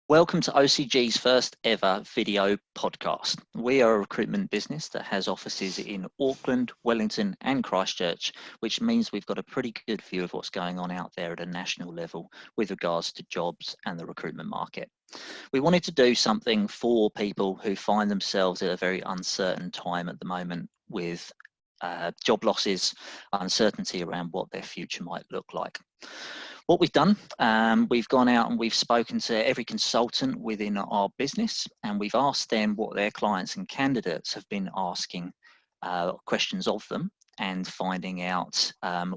Welcome to OCG's first ever video podcast. We are a recruitment business that has offices in Auckland, Wellington and Christchurch, which means we've got a pretty good view of what's going on out there at a national level with regards to jobs and the recruitment market. We wanted to do something for people who find themselves at a very uncertain time at the moment with job losses, uncertainty around what their future might look like. What we've done, we've gone out and we've spoken to every consultant within our business, and we've asked them what their clients and candidates have been asking questions of them, and finding out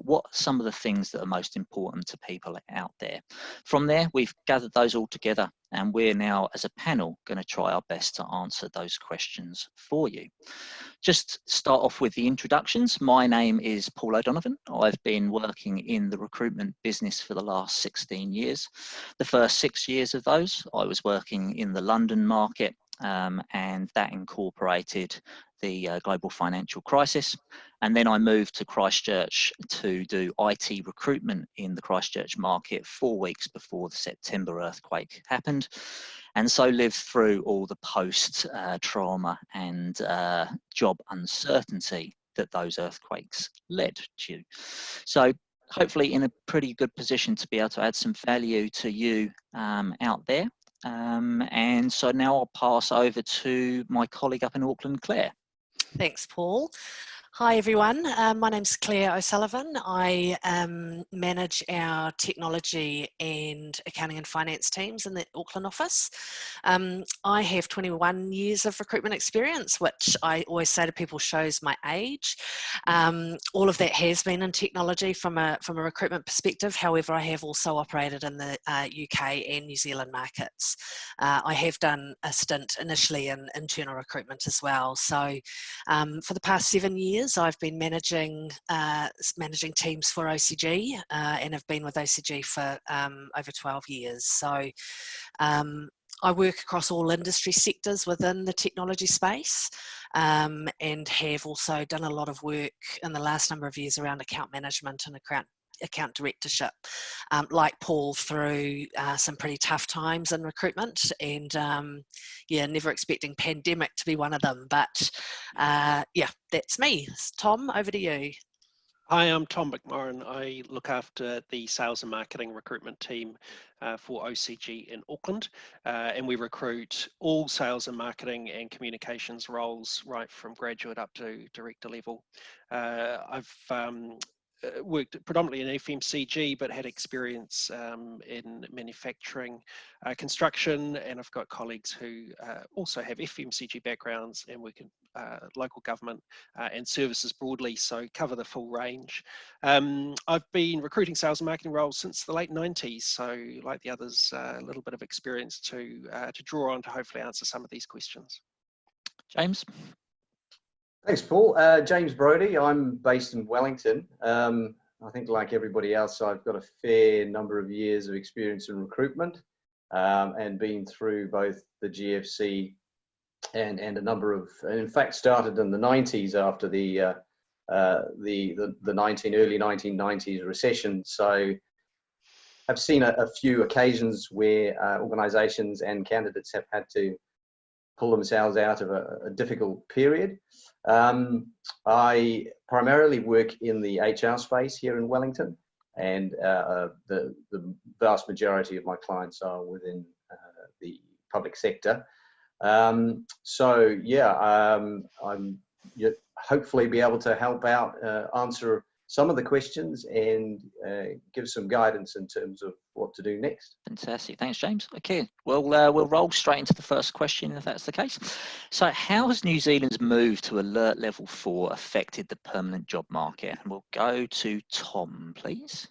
what some of the things that are most important to people out there. From there, we've gathered those all together, and we're now, as a panel, going to try our best to answer those questions for you. Just start off with the introductions. My name is Paul O'Donovan. I've been working in the recruitment business for the last 16 years. The first 6 years of those, I was working in the London market, and that incorporated the global financial crisis. And then I moved to Christchurch to do IT recruitment in the Christchurch market 4 weeks before the September earthquake happened. And so lived through all the post-trauma and job uncertainty that those earthquakes led to. So hopefully in a pretty good position to be able to add some value to you out there. And so now I'll pass over to my colleague up in Auckland, Claire. Thanks, Paul. Hi everyone, my name's Claire O'Sullivan. I manage our technology and accounting and finance teams in the Auckland office. I have 21 years of recruitment experience, which I always say to people shows my age. All of that has been in technology from a recruitment perspective. However, I have also operated in the UK and New Zealand markets. I have done a stint initially in internal recruitment as well. So for the past 7 years, I've been managing teams for OCG and have been with OCG for over 12 years. So I work across all industry sectors within the technology space, and have also done a lot of work in the last number of years around account management and account directorship, like Paul, through some pretty tough times in recruitment, and never expecting pandemic to be one of them, but that's me. Tom, over to you. Hi, I'm Tom McMorrin. I look after the sales and marketing recruitment team for OCG in Auckland, and we recruit all sales and marketing and communications roles right from graduate up to director level. I've worked predominantly in FMCG, but had experience in manufacturing, construction, and I've got colleagues who also have FMCG backgrounds and work in local government and services broadly, so cover the full range. I've been recruiting sales and marketing roles since the late 90s, so like the others, a little bit of experience to draw on to hopefully answer some of these questions. James? Thanks, Paul. James Brodie. I'm based in Wellington. I think like everybody else, I've got a fair number of years of experience in recruitment, and been through both the GFC and a number of, in fact, started in the 90s after the early 1990s recession. So I've seen a few occasions where organisations and candidates have had to pull themselves out of a difficult period. I primarily work in the HR space here in Wellington, and the vast majority of my clients are within the public sector. I'm hopefully be able to help out, answer some of the questions and give some guidance in terms of what to do next. Fantastic. Thanks, James. Okay, well, we'll roll straight into the first question if that's the case. So how has New Zealand's move to Alert Level 4 affected the permanent job market? And we'll go to Tom, please.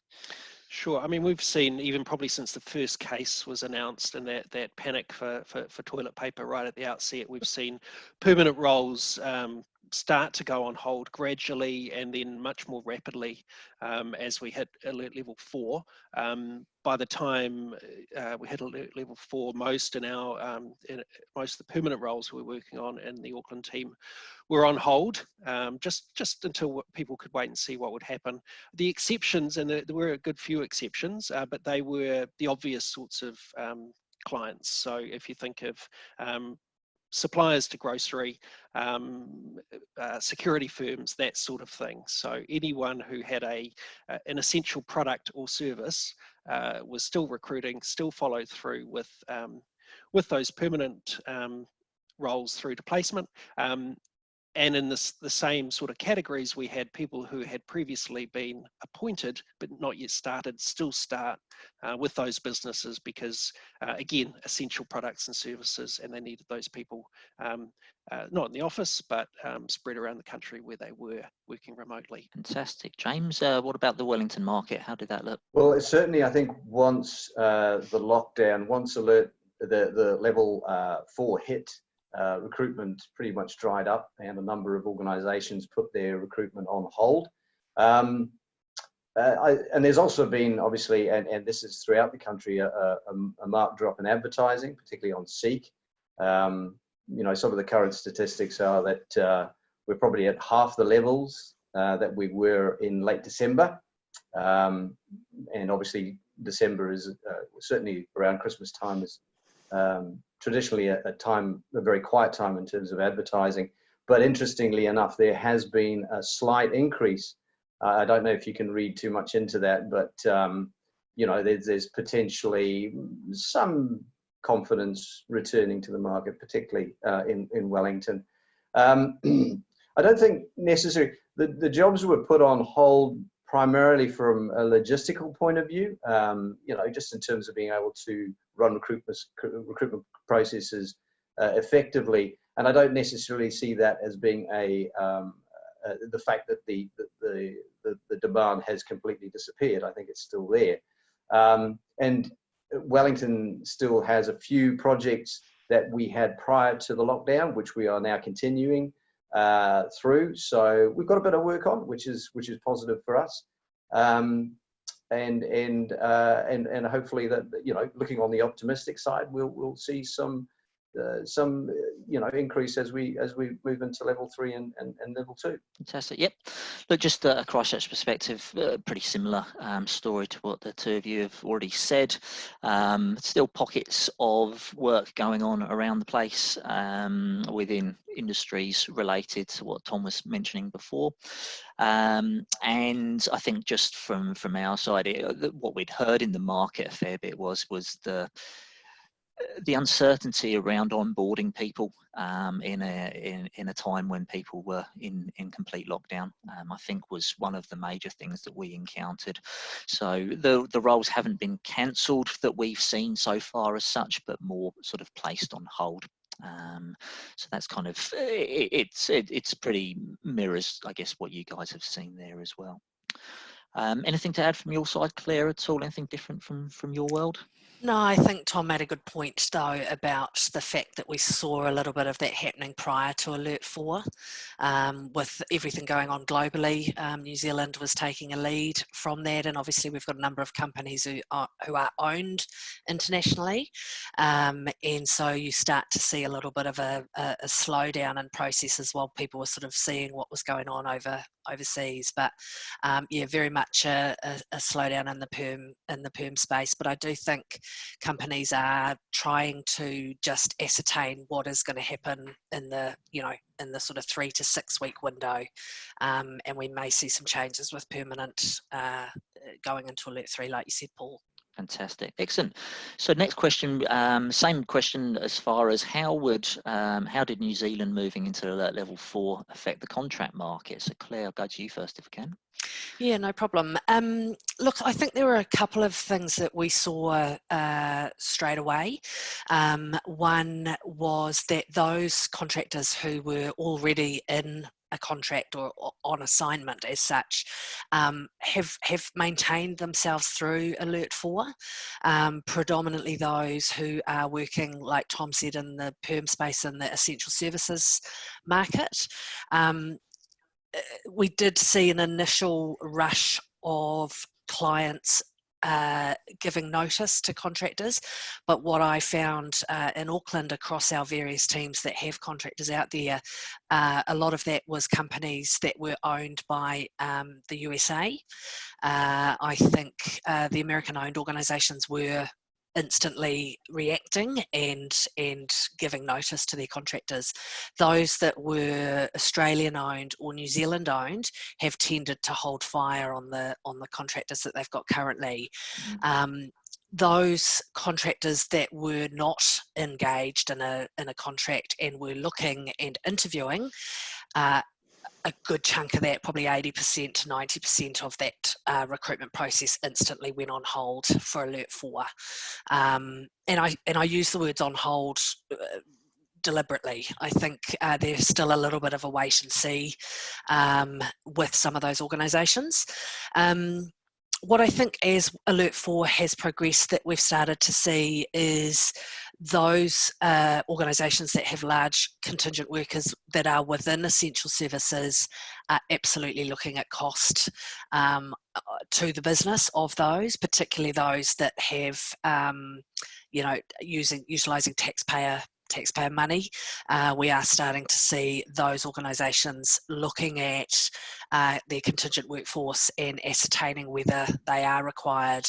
Sure. I mean, we've seen, even probably since the first case was announced and that panic for toilet paper right at the outset, we've seen permanent roles start to go on hold gradually and then much more rapidly as we hit Alert Level 4. By the time we hit Alert Level 4, most of the permanent roles we were working on in the Auckland team were on hold, just until people could wait and see what would happen. The exceptions, and there were a good few exceptions, but they were the obvious sorts of clients. So if you think of suppliers to grocery, security firms, that sort of thing. So anyone who had an essential product or service was still recruiting, still followed through with those permanent roles through to placement. And in the same sort of categories, we had people who had previously been appointed but not yet started, still start with those businesses because, again, essential products and services, and they needed those people not in the office, but spread around the country where they were working remotely. Fantastic. James, what about the Wellington market? How did that look? Well, it's certainly, I think once the lockdown, once the level 4 hit, recruitment pretty much dried up, and a number of organisations put their recruitment on hold. And there's also been, obviously, and this is throughout the country, a marked drop in advertising, particularly on Seek. You know, some of the current statistics are that we're probably at half the levels that we were in late December. And obviously December is certainly around Christmas time is traditionally a very quiet time in terms of advertising. But interestingly enough, there has been a slight increase. I don't know if you can read too much into that, but you know, there's potentially some confidence returning to the market, particularly in Wellington. I don't think necessarily the jobs were put on hold primarily from a logistical point of view, you know, just in terms of being able to run recruitment processes effectively. And I don't necessarily see that as being the fact that the demand has completely disappeared. I think it's still there. And Wellington still has a few projects that we had prior to the lockdown, which we are now continuing through. So we've got a bit of work on, which is positive for us. And hopefully that, you know, looking on the optimistic side, we'll see some you know, increase as we move into level 3 and level 2. Fantastic. Yep. Look, just a Christchurch perspective, pretty similar story to what the two of you have already said. Still pockets of work going on around the place within industries related to what Tom was mentioning before. And I think just from our side, what we'd heard in the market a fair bit was the uncertainty around onboarding people in a time when people were in complete lockdown, I think was one of the major things that we encountered. So the roles haven't been cancelled that we've seen so far as such, but more sort of placed on hold. So that's kind of it's pretty mirrors, I guess, what you guys have seen there as well. Anything to add from your side, Claire, at all? Anything different from your world? No, I think Tom made a good point though about the fact that we saw a little bit of that happening prior to Alert 4. With everything going on globally, New Zealand was taking a lead from that, and obviously we've got a number of companies who are owned internationally, and so you start to see a little bit of a slowdown in processes while people were sort of seeing what was going on overseas. But yeah, very much a slowdown in the perm space. But I do think companies are trying to just ascertain what is going to happen in the sort of 3 to 6 week window, and we may see some changes with permanent going into Alert 3, like you said, Paul. Fantastic, excellent. So next question, same question as far as how did New Zealand moving into Alert Level 4 affect the contract market? So Claire, I'll go to you first if I can. Yeah, no problem. Look, I think there were a couple of things that we saw straight away. One was that those contractors who were already in a contract or on assignment as such have maintained themselves through Alert 4, predominantly those who are working, like Tom said, in the perm space in the essential services market. We did see an initial rush of clients giving notice to contractors, but what I found in Auckland across our various teams that have contractors out there, a lot of that was companies that were owned by the USA. I think the American-owned organisations were instantly reacting and giving notice to their contractors. Those that were Australian owned or New Zealand owned have tended to hold fire on the contractors that they've got currently. Those contractors that were not engaged in a contract and were looking and interviewing, a good chunk of that, probably 80% to 90% of that recruitment process instantly went on hold for Alert 4. And I use the words on hold deliberately. I think there's still a little bit of a wait and see with some of those organisations. What I think as Alert 4 has progressed that we've started to see is those organisations that have large contingent workers that are within essential services are absolutely looking at cost to the business of those, particularly those that have, utilising taxpayer money. We are starting to see those organisations looking at their contingent workforce and ascertaining whether they are required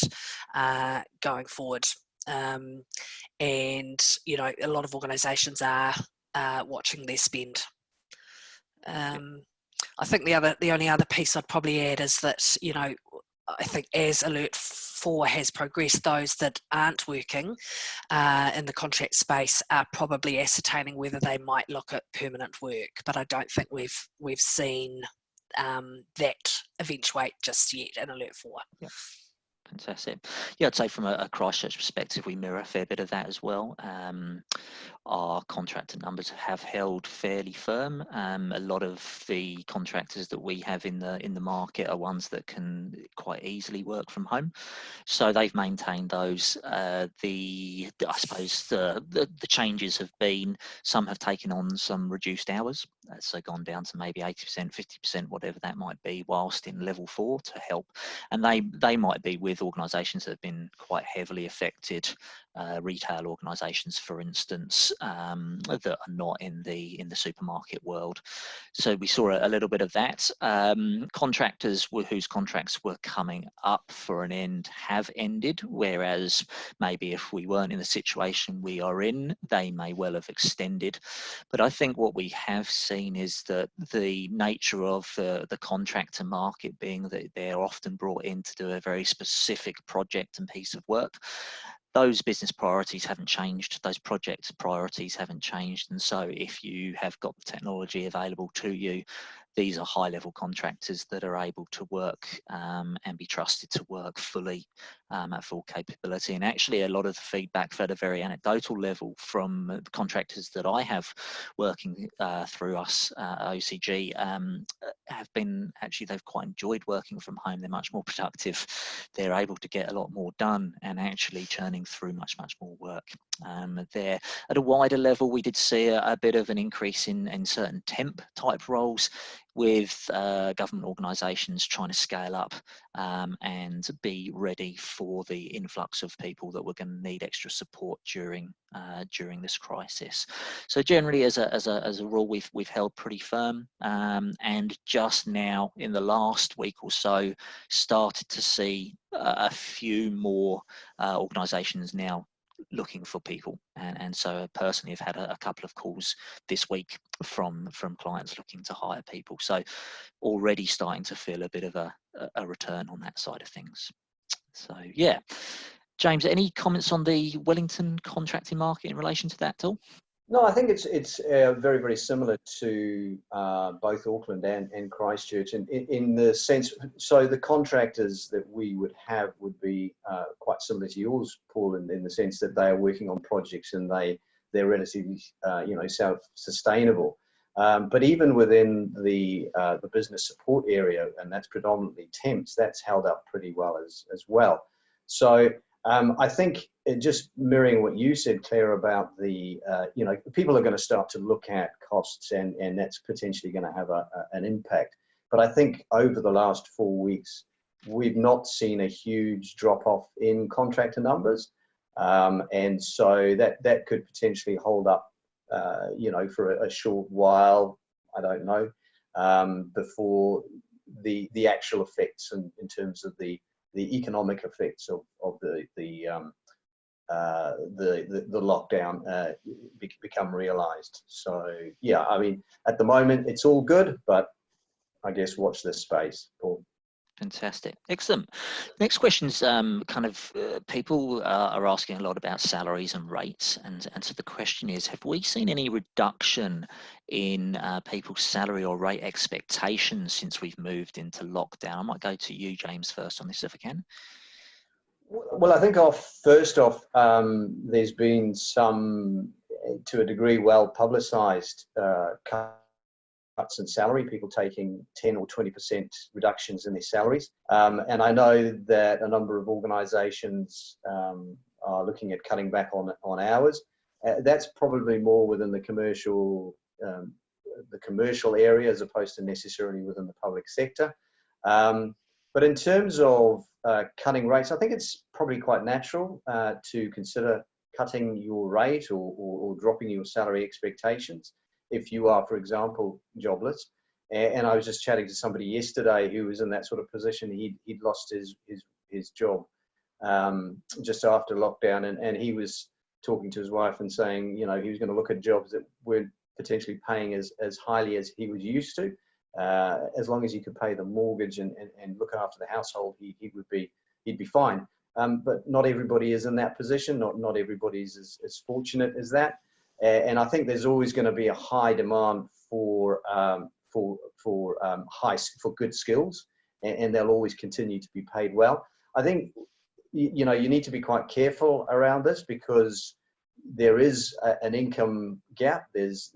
going forward. And a lot of organisations are watching their spend. I think the only other piece I'd probably add is that, I think as Alert 4 has progressed, those that aren't working in the contract space are probably ascertaining whether they might look at permanent work. But I don't think we've seen that eventuate just yet in Alert 4. Yeah. Fantastic. Yeah, I'd say from a Christchurch perspective, we mirror a fair bit of that as well. Our contractor numbers have held fairly firm. A lot of the contractors that we have in the market are ones that can quite easily work from home, so they've maintained those. I suppose the changes have been, some have taken on some reduced hours, so gone down to maybe 80%, 50%, whatever that might be, whilst in level 4 to help. And they might be with organisations that have been quite heavily affected, retail organisations, for instance, that are not in the supermarket world. So we saw a little bit of that. Contractors whose contracts were coming up for an end have ended, whereas maybe if we weren't in the situation we are in, they may well have extended. But I think what we have seen is that the nature of the contractor market being that they're often brought in to do a very specific project and piece of work. Those business priorities haven't changed, those project priorities haven't changed, and so if you have got the technology available to you, these are high-level contractors that are able to work and be trusted to work fully at full capability. And actually, a lot of the feedback at a very anecdotal level from the contractors that I have working through us, OCG, have been actually they've quite enjoyed working from home. They're much more productive. They're able to get a lot more done and actually churning through much more work. There, at a wider level, we did see a bit of an increase in certain temp type roles, with government organisations trying to scale up and be ready for the influx of people that were going to need extra support during this crisis. So generally, as a rule, we've held pretty firm, and just now in the last week or so, started to see a few more organisations now looking for people, and so personally I've had a couple of calls this week from clients looking to hire people, so already starting to feel a bit of a return on that side of things. So yeah, James, any comments on the Wellington contracting market in relation to that at all? No, I think it's very, very similar to both Auckland and Christchurch in the sense, so the contractors that we would have would be quite similar to yours, Paul, in the sense that they are working on projects and they're relatively self-sustainable. But even within the business support area, and that's predominantly temps, that's held up pretty well as well. So I think just mirroring what you said, Claire, about the, people are going to start to look at costs and that's potentially going to have an impact. But I think over the last 4 weeks, we've not seen a huge drop off in contractor numbers. And so that could potentially hold up, for a short while, I don't know, before the actual effects in terms of the economic effects of the the lockdown become realised. So yeah, I mean, at the moment it's all good, but I guess watch this space, Paul. Fantastic. Excellent. Next question's people are asking a lot about salaries and rates. And so the question is, have we seen any reduction in people's salary or rate expectations since we've moved into lockdown? I might go to you, James, first on this if I can. Well, I think first off, there's been some, to a degree, well publicised cuts in salary, people taking 10 or 20% reductions in their salaries. And I know that a number of organisations are looking at cutting back on hours. That's probably more within the commercial area as opposed to necessarily within the public sector. But in terms of cutting rates, I think it's probably quite natural to consider cutting your rate or dropping your salary expectations if you are, for example, jobless. And I was just chatting to somebody yesterday who was in that sort of position. He'd lost his job just after lockdown, and he was talking to his wife and saying, you know, he was going to look at jobs that weren't potentially paying as highly as he was used to. As long as he could pay the mortgage and look after the household, he'd be fine. But not everybody is in that position. Not everybody's as fortunate as that. And I think there's always going to be a high demand for good skills, and they'll always continue to be paid well. I think you need to be quite careful around this because there is an income gap. There's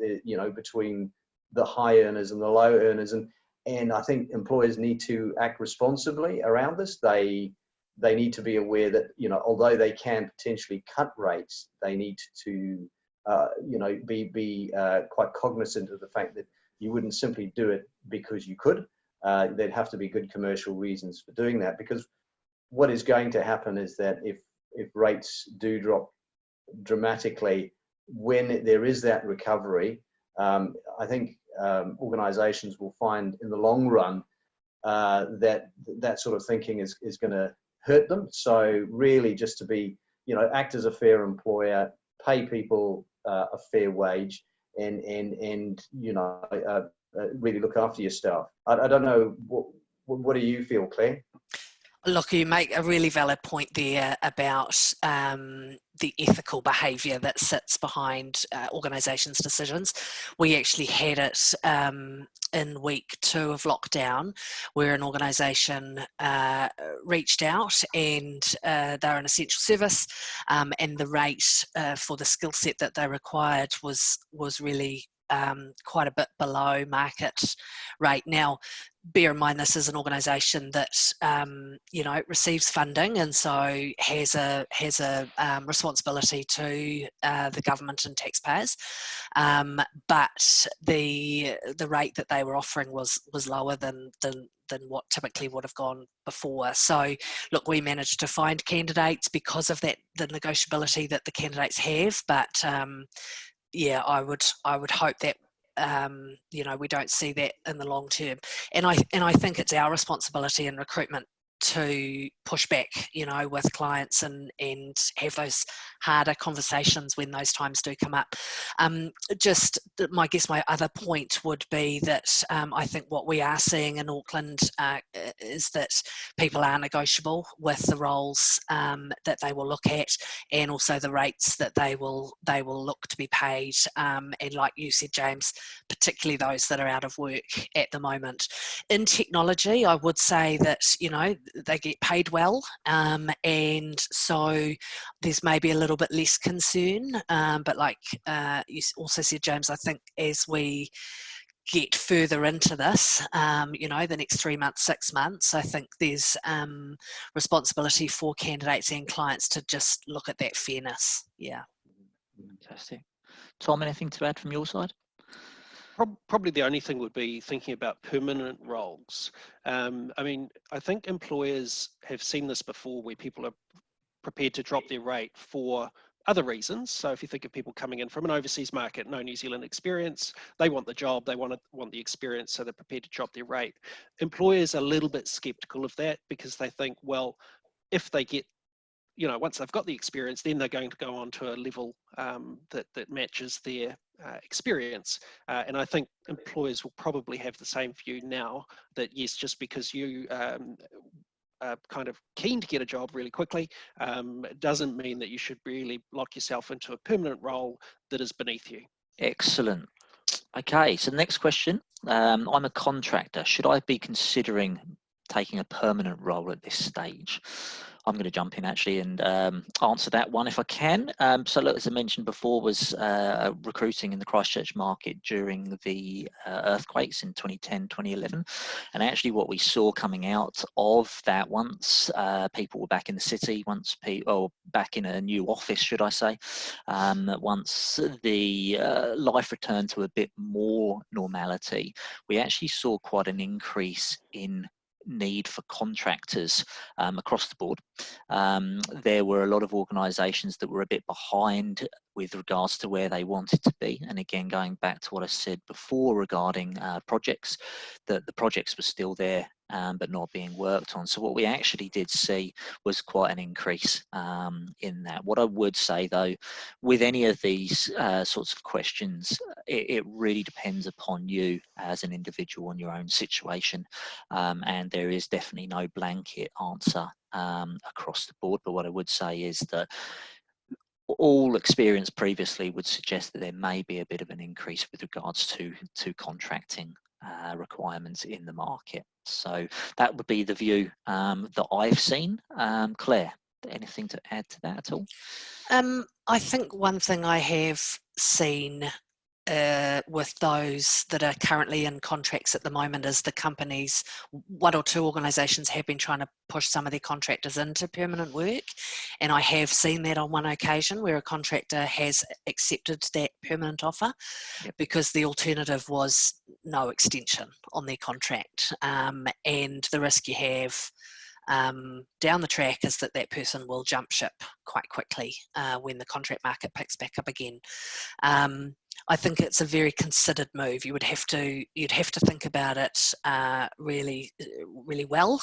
between the high earners and the low earners, and I think employers need to act responsibly around this. They need to be aware that although they can potentially cut rates, they need to be quite cognizant of the fact that you wouldn't simply do it because you could. There'd have to be good commercial reasons for doing that, because what is going to happen is that if rates do drop dramatically, when there is that recovery, I think organizations will find in the long run that sort of thinking is going to hurt them. So really just to be, act as a fair employer, pay people a fair wage, and really look after your staff. I don't know, what do you feel, Claire? Look, you make a really valid point there about the ethical behaviour that sits behind organisations' decisions. We actually had it in week 2 of lockdown, where an organisation reached out, and they're an essential service, and the rate for the skill set that they required was really quite a bit below market rate. Now, bear in mind, this is an organisation that receives funding, and so has a responsibility to the government and taxpayers. But the rate that they were offering was lower than what typically would have gone before. So, look, we managed to find candidates because of that, the negotiability that the candidates have. But yeah, I would hope that we don't see that in the long term. And I think it's our responsibility in recruitment to push back, with clients and have those harder conversations when those times do come up. My other point would be that I think what we are seeing in Auckland is that people are negotiable with the roles that they will look at, and also the rates that they will look to be paid. And like you said, James, particularly those that are out of work at the moment. In technology, I would say that they get paid well, and so there's maybe a little bit less concern, but like you also said, James, I think as we get further into this, the next 3 months, 6 months, I think there's responsibility for candidates and clients to just look at that fairness. Yeah. Fantastic. Tom, anything to add from your side? Probably the only thing would be thinking about permanent roles. I think employers have seen this before, where people are prepared to drop their rate for other reasons. So if you think of people coming in from an overseas market, no New Zealand experience, they want the job, they want the experience, so they're prepared to drop their rate. Employers are a little bit skeptical of that, because they think, well, if they get once they've got the experience, then they're going to go on to a level that matches their experience. And I think employers will probably have the same view now, that yes, just because you are kind of keen to get a job really quickly, doesn't mean that you should really lock yourself into a permanent role that is beneath you. Excellent. Okay, so the next question. I'm a contractor. Should I be considering taking a permanent role at this stage? I'm going to jump in actually and answer that one if I can. So look, as I mentioned before, was recruiting in the Christchurch market during the earthquakes in 2010, 2011. And actually what we saw coming out of that, once people were back in the city, once people back in a new office, should I say, once the life returned to a bit more normality, we actually saw quite an increase in need for contractors across the board. There were a lot of organisations that were a bit behind with regards to where they wanted to be. And again, going back to what I said before regarding projects, that the projects were still there, but not being worked on. So what we actually did see was quite an increase in that. What I would say though, with any of these sorts of questions, it really depends upon you as an individual and your own situation. And there is definitely no blanket answer across the board. But what I would say is that all experience previously would suggest that there may be a bit of an increase with regards to contracting requirements in the market. So that would be the view that I've seen. Claire, anything to add to that at all? I think one thing I have seen with those that are currently in contracts at the moment is the companies, one or two organisations have been trying to push some of their contractors into permanent work, and I have seen that on one occasion where a contractor has accepted that permanent offer. Yep. Because the alternative was no extension on their contract, and the risk you have down the track is that that person will jump ship quite quickly when the contract market picks back up again. I think it's a very considered move. You'd have to think about it really, really well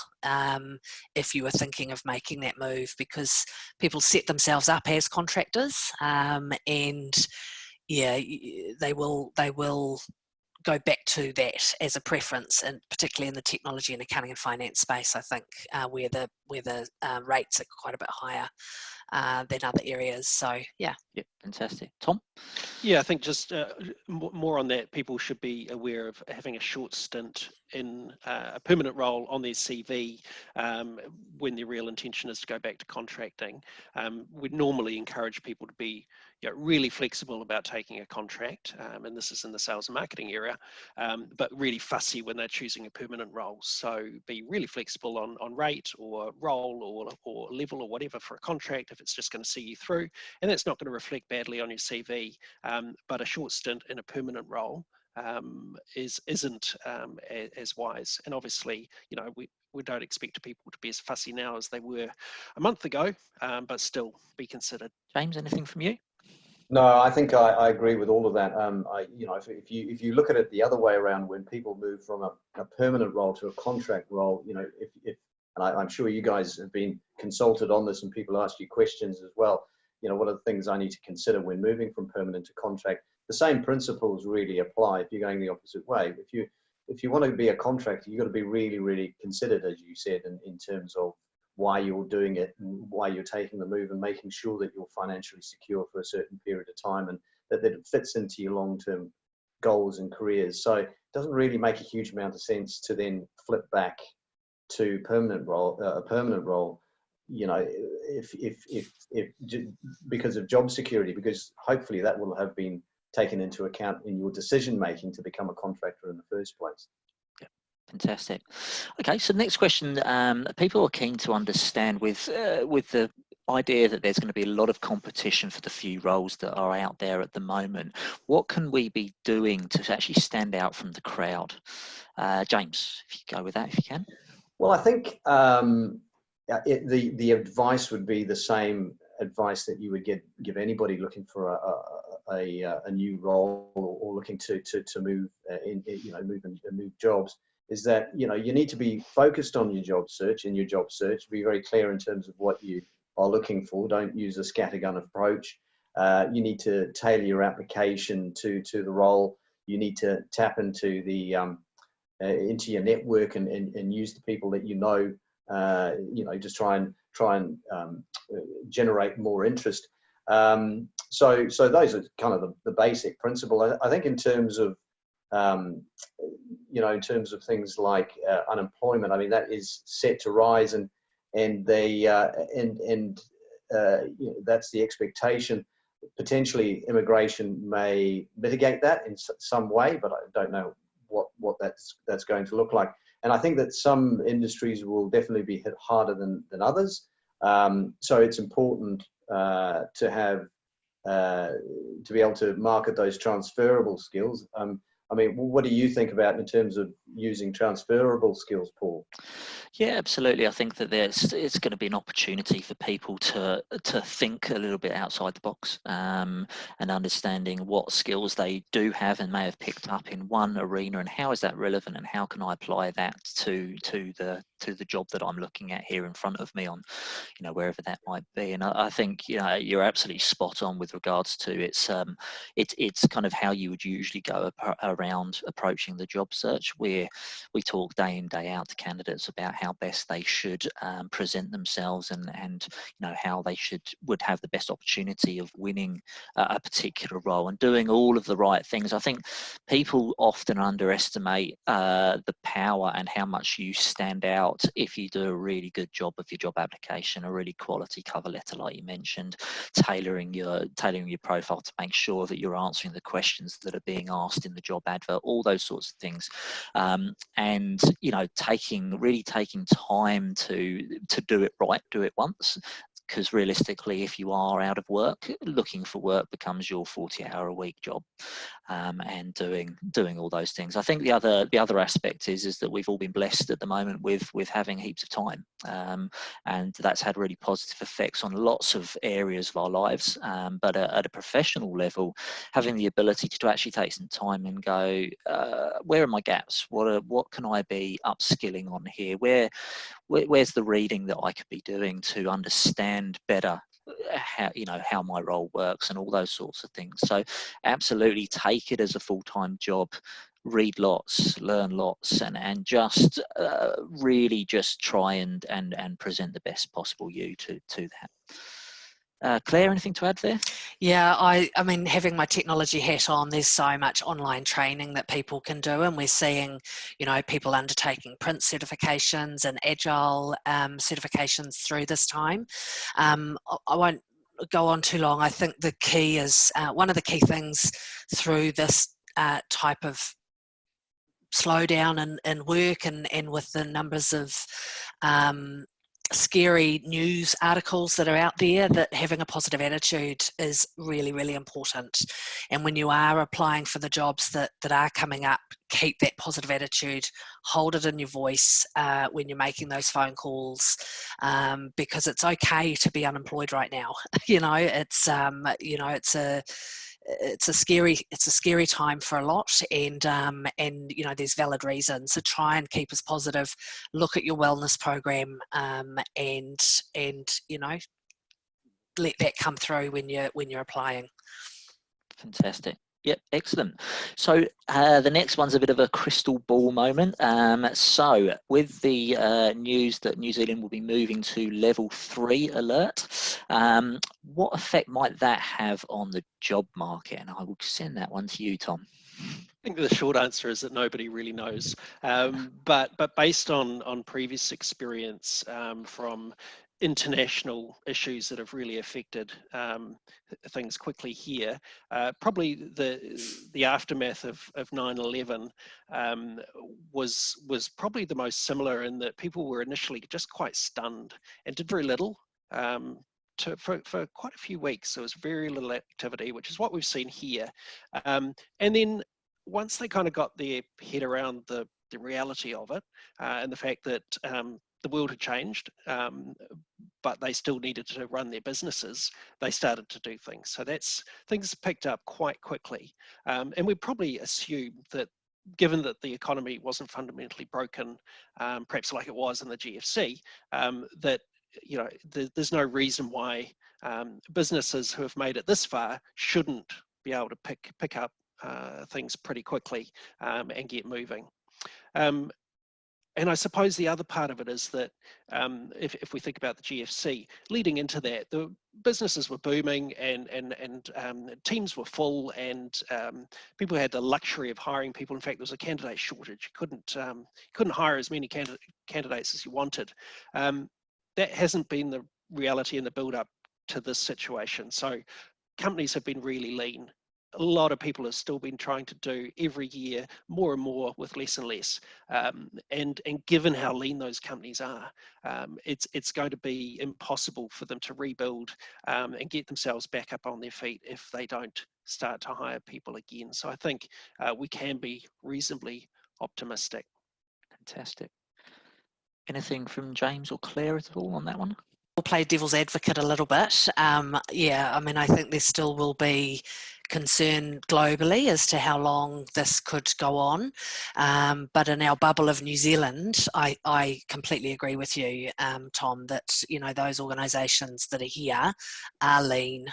if you were thinking of making that move, because people set themselves up as contractors, and yeah, they will go back to that as a preference, and particularly in the technology and accounting and finance space, I think, where the rates are quite a bit higher than other areas. So yeah. Yep, fantastic. Tom? Yeah, I think just more on that, people should be aware of having a short stint in a permanent role on their CV when their real intention is to go back to contracting. We'd normally encourage people to be really flexible about taking a contract, and this is in the sales and marketing area, but really fussy when they're choosing a permanent role. So be really flexible on rate or role or level or whatever for a contract if it's just going to see you through, and that's not going to reflect badly on your CV. But a short stint in a permanent role isn't as wise. And obviously, we don't expect people to be as fussy now as they were a month ago, but still be considered. James, anything from you? No, I think I agree with all of that. If you look at it the other way around, when people move from a permanent role to a contract role, and I'm sure you guys have been consulted on this, and people ask you questions as well. What are the things I need to consider when moving from permanent to contract? The same principles really apply if you're going the opposite way. If you want to be a contractor, you've got to be really, really considered, as you said, in terms of why you're doing it and why you're taking the move, and making sure that you're financially secure for a certain period of time, and that it fits into your long-term goals and careers. So it doesn't really make a huge amount of sense to then flip back to a permanent role, if because of job security, because hopefully that will have been taken into account in your decision making to become a contractor in the first place. Fantastic. Okay, so the next question, people are keen to understand with the idea that there's going to be a lot of competition for the few roles that are out there at the moment. What can we be doing to actually stand out from the crowd? James, if you go with that, if you can. Well, I think the advice would be the same advice that you would give anybody looking for a new role, or looking to move move jobs. Is that you need to be focused on your job search. Be very clear in terms of what you are looking for. Don't use a scattergun approach. You need to tailor your application to the role. You need to tap into into your network and use the people that you know. Just try and generate more interest. So those are kind of the basic principle. I think in terms of in terms of things like unemployment, I mean, that is set to rise, and that's the expectation. Potentially, immigration may mitigate that in some way, but I don't know what that's going to look like. And I think that some industries will definitely be hit harder than others. So it's important to have to be able to market those transferable skills. I mean, what do you think about in terms of using transferable skills, Paul? Yeah, absolutely. I think that it's going to be an opportunity for people to think a little bit outside the box, and understanding what skills they do have and may have picked up in one arena, and how is that relevant, and how can I apply that to the job that I'm looking at here in front of me on, wherever that might be. And I think you're absolutely spot on with regards to it's kind of how you would usually go around approaching the job search, where we talk day in, day out to candidates about how best they should present themselves, and how they would have the best opportunity of winning a particular role and doing all of the right things. I think people often underestimate the power and how much you stand out if you do a really good job of your job application, a really quality cover letter, like you mentioned, tailoring your profile to make sure that you're answering the questions that are being asked in the job advert, all those sorts of things. And taking time to do it right, do it once. Because realistically, if you are out of work, looking for work becomes your 40-hour-a-week job, and doing all those things. I think the other aspect is that we've all been blessed at the moment with having heaps of time, and that's had really positive effects on lots of areas of our lives. But at a professional level, having the ability to actually take some time and go, where are my gaps? What can I be upskilling on here? Where's the reading that I could be doing to understand better how my role works, and all those sorts of things. So absolutely take it as a full-time job, read lots, learn lots, and just really just try and present the best possible you to that. Claire, anything to add there? Yeah, I mean, having my technology hat on, there's so much online training that people can do, and we're seeing, people undertaking print certifications and agile certifications through this time. I won't go on too long. I think the key is, one of the key things through this type of slowdown in work, and with the numbers of scary news articles that are out there, that having a positive attitude is really, really important. And when you are applying for the jobs that are coming up, keep that positive attitude, hold it in your voice when you're making those phone calls, because it's okay to be unemployed right now. It's a scary time for a lot, and there's valid reasons. So try and keep us positive. Look at your wellness program, and let that come through when you're applying. Fantastic. Yep, excellent. So the next one's a bit of a crystal ball moment. So with the news that New Zealand will be moving to level 3 alert, what effect might that have on the job market? And I will send that one to you, Tom. I think the short answer is that nobody really knows. But based on previous experience from international issues that have really affected things quickly here, probably the aftermath of 9/11 was probably the most similar, in that people were initially just quite stunned and did very little. For quite a few weeks, there was very little activity, which is what we've seen here. And then once they kind of got their head around the reality of it, and the fact that the world had changed, but they still needed to run their businesses, they started to do things. So things picked up quite quickly. And we probably assumed that, given that the economy wasn't fundamentally broken, perhaps like it was in the GFC, that there's no reason why businesses who have made it this far shouldn't be able to pick up things pretty quickly and get moving. And I suppose the other part of it is that if we think about the GFC, leading into that, the businesses were booming and teams were full, and people had the luxury of hiring people. In fact, there was a candidate shortage. You couldn't hire as many candidates as you wanted. That hasn't been the reality in the build-up to this situation. So companies have been really lean. A lot of people have still been trying to do every year more and more with less and less. And given how lean those companies are, it's going to be impossible for them to rebuild and get themselves back up on their feet if they don't start to hire people again. So I think we can be reasonably optimistic. Fantastic. Anything from James or Claire at all on that one? We'll play devil's advocate a little bit. Yeah, I mean, I think there still will be concern globally as to how long this could go on. But in our bubble of New Zealand, I completely agree with you, Tom, that, those organisations that are here are lean.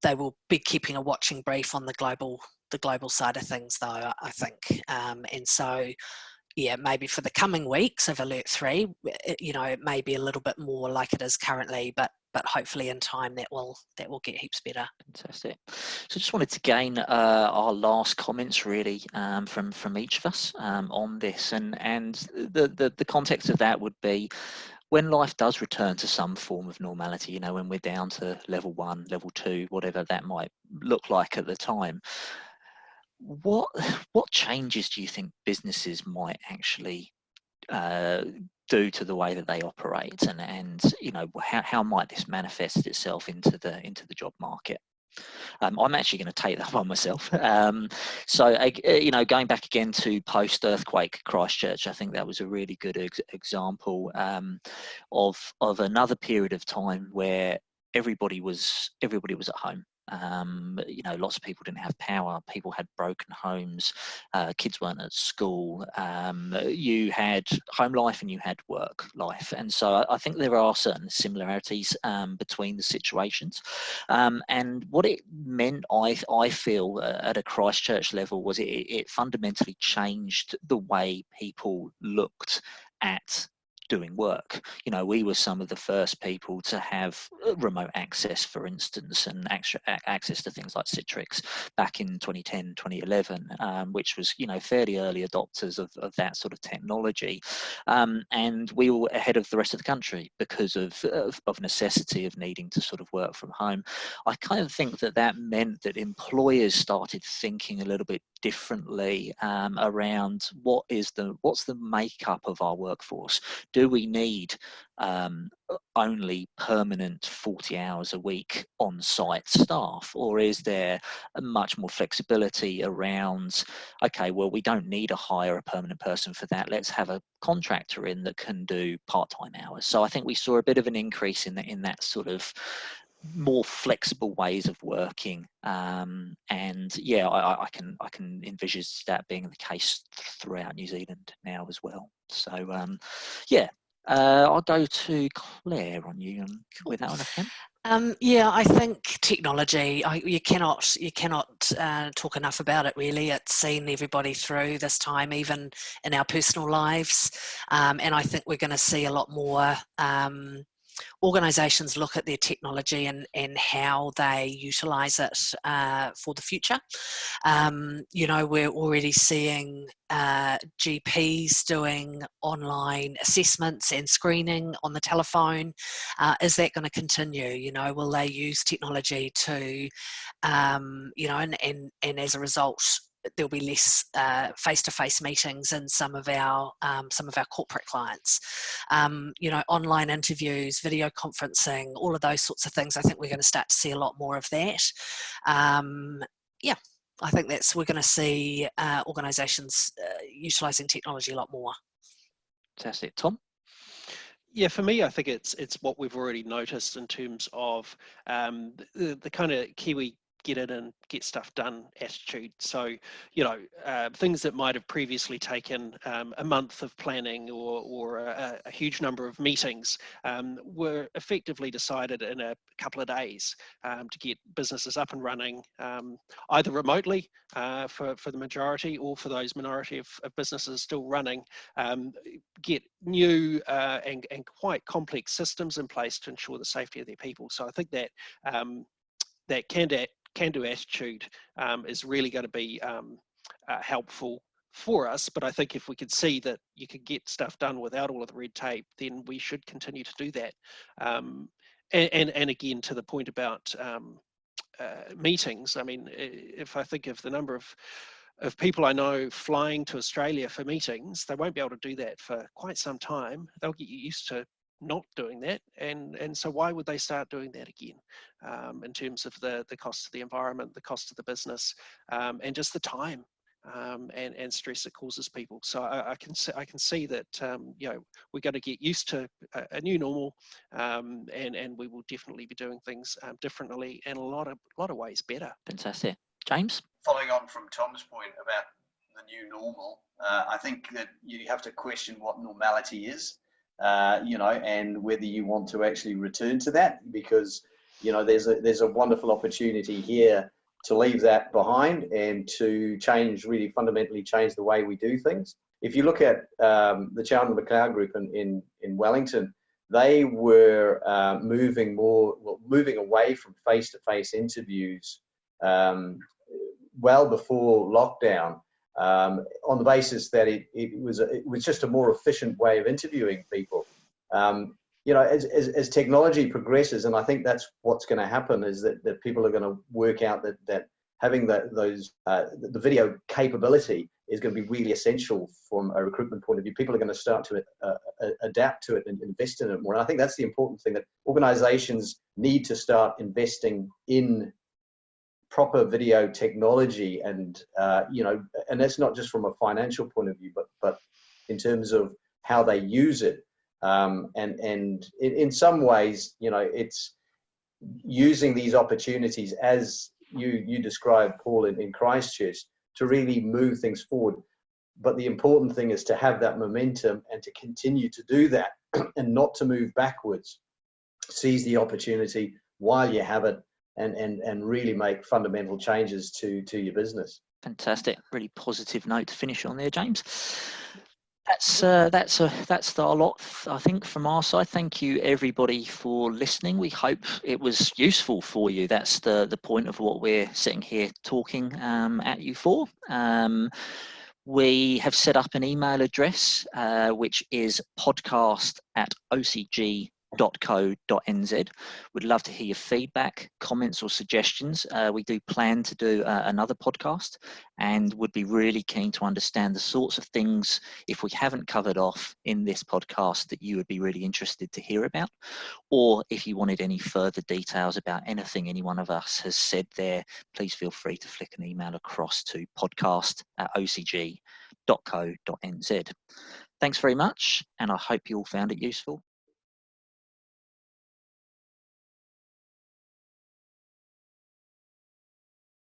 They will be keeping a watching brief on the global side of things, though, I think. And so, yeah, maybe for the coming weeks of Alert 3, it may be a little bit more like it is currently, but hopefully in time that will get heaps better. Fantastic. So just wanted to gain our last comments really from each of us on this, and the context of that would be when life does return to some form of normality, when we're down to level 1, level 2, whatever that might look like at the time. What changes do you think businesses might actually do to the way that they operate, and how might this manifest itself into the job market? I'm actually going to take that one myself. So going back again to post-earthquake Christchurch, I think that was a really good example of another period of time where everybody was at home. Lots of people didn't have power, people had broken homes, kids weren't at school, you had home life and you had work life, and so I think there are certain similarities between the situations, and what it meant, I feel, at a Christchurch level, was it fundamentally changed the way people looked at doing work. We were some of the first people to have remote access, for instance, and access to things like Citrix back in 2010, 2011, which was, fairly early adopters of that sort of technology. And we were ahead of the rest of the country because of necessity of needing to sort of work from home. I kind of think that meant that employers started thinking a little bit differently around what's the makeup of our workforce. Do we need only permanent 40 hours a week on-site staff, or is there much more flexibility around, okay, well, we don't need to hire a permanent person for that, let's have a contractor in that can do part-time hours? So I think we saw a bit of an increase in that sort of more flexible ways of working, and yeah, I can envisage that being the case throughout New Zealand now as well. So yeah, I'll go to Claire on you with that one, if I can. Yeah, I think technology, you cannot talk enough about it, really. It's seen everybody through this time, even in our personal lives, and I think we're going to see a lot more organisations look at their technology and how they utilise it for the future. We're already seeing GPs doing online assessments and screening on the telephone. Is that going to continue? Will they use technology to, and as a result, there'll be less face-to-face meetings in some of our corporate clients. Online interviews, video conferencing, all of those sorts of things. I think we're going to start to see a lot more of that. Yeah, I think we're going to see organisations utilising technology a lot more. Fantastic. Tom? Yeah, for me, I think it's what we've already noticed in terms of the kind of Kiwi get in and get stuff done attitude. So, you know, things that might have previously taken a month of planning or a huge number of meetings were effectively decided in a couple of days to get businesses up and running, either remotely for the majority, or for those minority of businesses still running, get new and quite complex systems in place to ensure the safety of their people. So I think that that can-do attitude is really going to be helpful for us. But I think if we could see that you could get stuff done without all of the red tape, then we should continue to do that. And again, to the point about meetings, I mean, if I think of the number of people I know flying to Australia for meetings, they won't be able to do that for quite some time. They'll get used to not doing that, and so why would they start doing that again, in terms of the cost of the environment, the cost of the business, and just the time and stress it causes people. So I can see that you know, we're going to get used to a new normal, and we will definitely be doing things differently and a lot of ways better. Fantastic. James? Following on from Tom's point about the new normal, I think that you have to question what normality is, you know, and whether you want to actually return to that, because, you know, there's a wonderful opportunity here to leave that behind and to really fundamentally change the way we do things. If you look at the Chandler McLeod Group in Wellington, they were moving away from face-to-face interviews well before lockdown, on the basis that it was just a more efficient way of interviewing people. You know, as technology progresses, and I think that's what's going to happen, is that people are going to work out that having the video capability is going to be really essential from a recruitment point of view. People are going to start to adapt to it and invest in it more. And I think that's the important thing, that organizations need to start investing in proper video technology, and you know, and that's not just from a financial point of view, but in terms of how they use it, and in some ways, you know, it's using these opportunities as you described, Paul, in Christchurch, to really move things forward. But the important thing is to have that momentum and to continue to do that, and not to move backwards. Seize the opportunity while you have it, and really make fundamental changes to your business. Fantastic. Really positive note to finish on there, James. That's a lot, I think, from our side. Thank you, everybody, for listening. We hope it was useful for you. That's the point of what we're sitting here talking at you for. We have set up an email address, which is podcast@ocg.co.nz. We'd love to hear your feedback, comments or suggestions. We do plan to do another podcast, and would be really keen to understand the sorts of things, if we haven't covered off in this podcast, that you would be really interested to hear about, or if you wanted any further details about anything any one of us has said there, please feel free to flick an email across to podcast@ocg.co.nz. Thanks very much, and I hope you all found it useful.